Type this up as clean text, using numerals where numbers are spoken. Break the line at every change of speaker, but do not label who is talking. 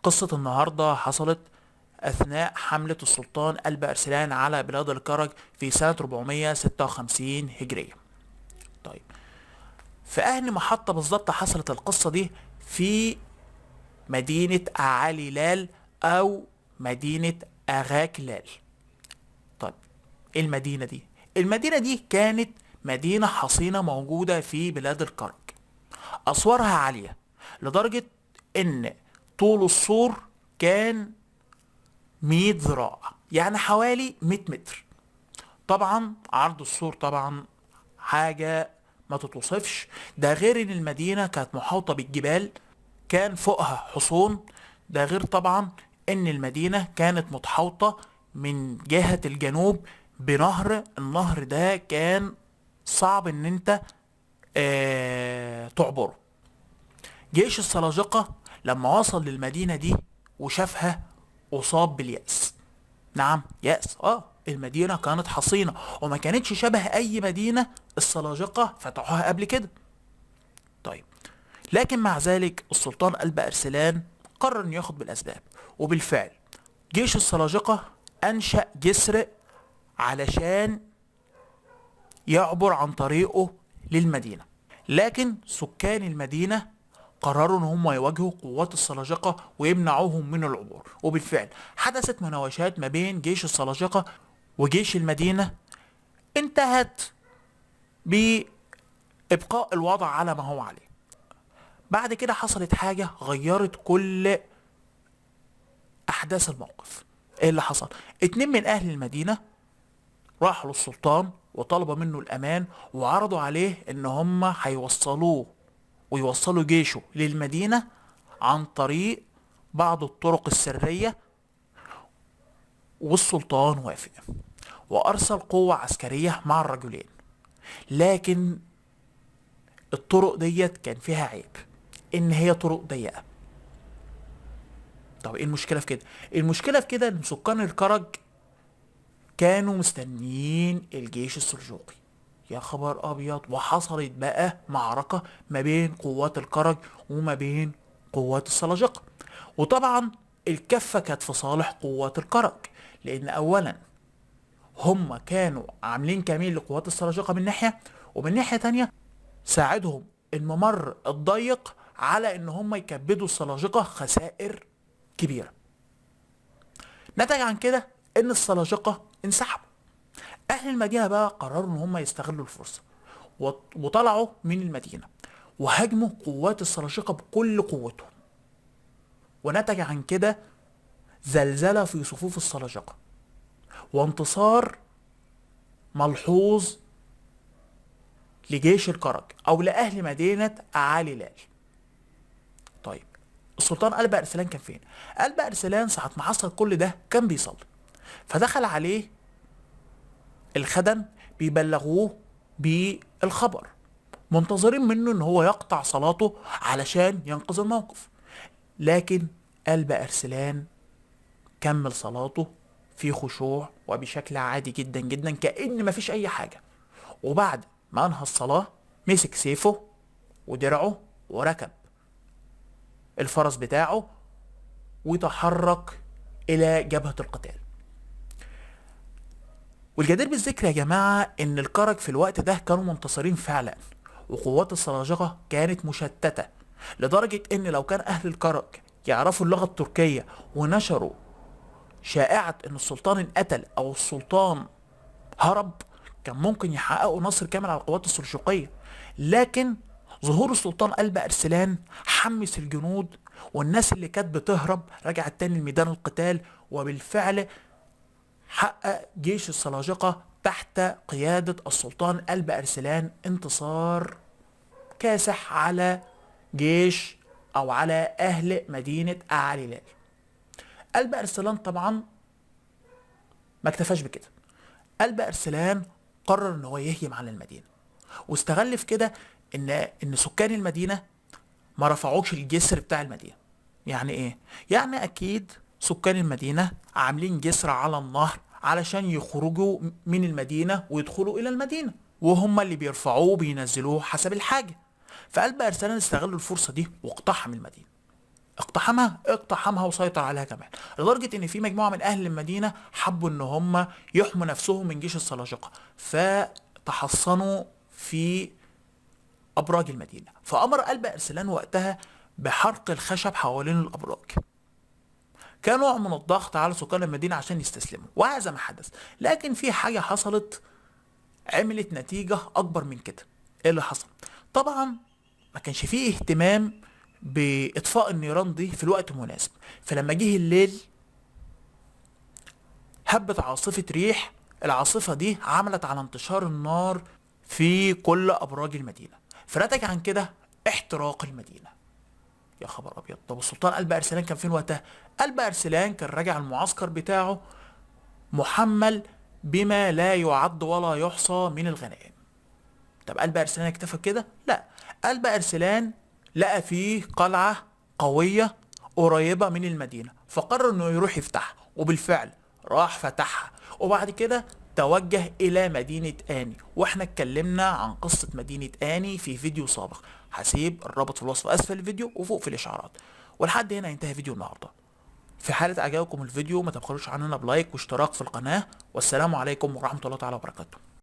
قصة النهاردة حصلت أثناء حملة السلطان قلب أرسلان على بلاد الكرج في سنة 456 هجرية. طيب، في أهل محطة بالظبط حصلت القصة دي في مدينة أعالي أو مدينة أغاكلال. طيب، إيه المدينة دي؟ المدينة دي كانت مدينة حصينة موجودة في بلاد الكرج. أسوارها عالية لدرجة إن طول السور كان 100 ذراع، يعني حوالي 100 متر. طبعا عرض السور طبعا حاجة ما تتوصفش، ده غير ان المدينة كانت محاوطة بالجبال كان فوقها حصون. ده غير طبعا ان المدينة كانت متحوطة من جهة الجنوب بنهر. النهر ده كان صعب ان انت تعبره. جيش السلاجقة لما وصل للمدينة دي وشافها أصاب باليأس. نعم، يأس. المدينة كانت حصينة وما كانتش شبه أي مدينة السلاجقة فتحوها قبل كده. طيب، لكن مع ذلك السلطان قلب أرسلان قرر إنه ياخد بالأسباب، وبالفعل جيش السلاجقة أنشأ جسر علشان يعبر عن طريقه للمدينة. لكن سكان المدينة قرروا ان هم يواجهوا قوات السلاجقة ويمنعوهم من العبور، وبالفعل حدثت مناوشات ما بين جيش السلاجقة وجيش المدينة، انتهت بإبقاء الوضع على ما هو عليه. بعد كده حصلت حاجة غيرت كل أحداث الموقف. ايه اللي حصل؟ اتنين من أهل المدينة راحوا للسلطان وطلبوا منه الأمان، وعرضوا عليه ان هم هيوصلوه ويوصلوا جيشه للمدينة عن طريق بعض الطرق السرية. والسلطان وافق وأرسل قوة عسكرية مع الرجلين، لكن الطرق ديت كان فيها عيب، إن هي طرق ضيقة. طب إيه المشكلة في كده؟ المشكلة في كده إن سكان الكرج كانوا مستنيين الجيش السلجوقي. يا خبر أبيض! وحصلت بقى معركة ما بين قوات الكرج وما بين قوات السلاجقة، وطبعا الكفة كانت في صالح قوات الكرج، لأن أولا هم كانوا عاملين كمين لقوات السلاجقة من ناحية، ومن ناحية تانية ساعدهم الممر الضيق على ان هم يكبدوا السلاجقة خسائر كبيرة. نتج عن كده ان السلاجقة انسحبوا. اهل المدينة بقى قرروا ان هم يستغلوا الفرصة وطلعوا من المدينة وهاجموا قوات السلاجقة بكل قوتهم، ونتج عن كده زلزلة في صفوف السلاجقة وانتصار ملحوظ لجيش الكرج او لاهل مدينة اعالي. طيب، السلطان قلب ارسلان كان فين؟ قلب ارسلان ساعة ما حصل كل ده كان بيصلي، فدخل عليه الخدم بيبلغوه بالخبر، منتظرين منه ان هو يقطع صلاته علشان ينقذ الموقف. لكن قلب ارسلان كمل صلاته في خشوع وبشكل عادي جدا جدا كأن مفيش اي حاجة. وبعد ما انهى الصلاة مسك سيفه ودرعه وركب الفرس بتاعه وتحرك الى جبهة القتال. والجدير بالذكر يا جماعة ان الكرج في الوقت ده كانوا منتصرين فعلا، وقوات السلاجقة كانت مشتتة لدرجة ان لو كان اهل الكرج يعرفوا اللغة التركية ونشروا شائعة ان السلطان انقتل او السلطان هرب، كان ممكن يحققوا نصر كامل على القوات السلجوقية. لكن ظهور السلطان قلب أرسلان حمس الجنود، والناس اللي كانت بتهرب رجعت تاني لميدان القتال، وبالفعل حقق جيش السلاجقة تحت قيادة السلطان قلب أرسلان انتصار كاسح على جيش أو على أهل مدينة أعالي. قلب أرسلان طبعا ما اكتفاش بكده. قلب أرسلان قرر ان هو يهجم على المدينة، واستغل في كده ان سكان المدينة ما رفعوش الجسر بتاع المدينة. يعني ايه؟ يعني اكيد سكان المدينة عاملين جسر على النهر علشان يخرجوا من المدينة ويدخلوا الى المدينة، وهم اللي بيرفعوه وبينزلوه حسب الحاجة. فقلب ارسلان استغلوا الفرصة دي واقتحم المدينة. اقتحمها وسيطر عليها كمان، لدرجة ان في مجموعة من اهل المدينة حبوا ان هم يحموا نفسهم من جيش السلاجقة، فتحصنوا في ابراج المدينة. فامر الب ارسلان وقتها بحرق الخشب حوالين الابراج كنوع من الضغط على سكان المدينة عشان يستسلموا، وهذا ما حدث. لكن في حاجة حصلت عملت نتيجة اكبر من كده. ايه اللي حصل؟ طبعا ما كانش فيه اهتمام باطفاء النيران دي في الوقت المناسب، فلما جه الليل هبت عاصفة ريح. العاصفة دي عملت على انتشار النار في كل ابراج المدينة، فنتج عن كده احتراق المدينة. يا خبر ابيض! طب السلطان قلب ارسلان كان فين وقتها؟ قلب ارسلان كان راجع المعسكر بتاعه محمل بما لا يعد ولا يحصى من الغنائم. طب قلب ارسلان اكتفى كده؟ لا، قلب ارسلان لقى فيه قلعة قوية قريبة من المدينة، فقرر انه يروح يفتحها، وبالفعل راح فتحها. وبعد كده توجه الى مدينة آني، واحنا اتكلمنا عن قصة مدينة آني في فيديو سابق، هسيب الرابط في الوصف اسفل الفيديو وفوق في الاشعارات. ولحد هنا ينتهي فيديو النهارده. في حالة اعجابكم الفيديو ما تبخلوش عننا بلايك واشتراك في القناة، والسلام عليكم ورحمة الله تعالى وبركاته.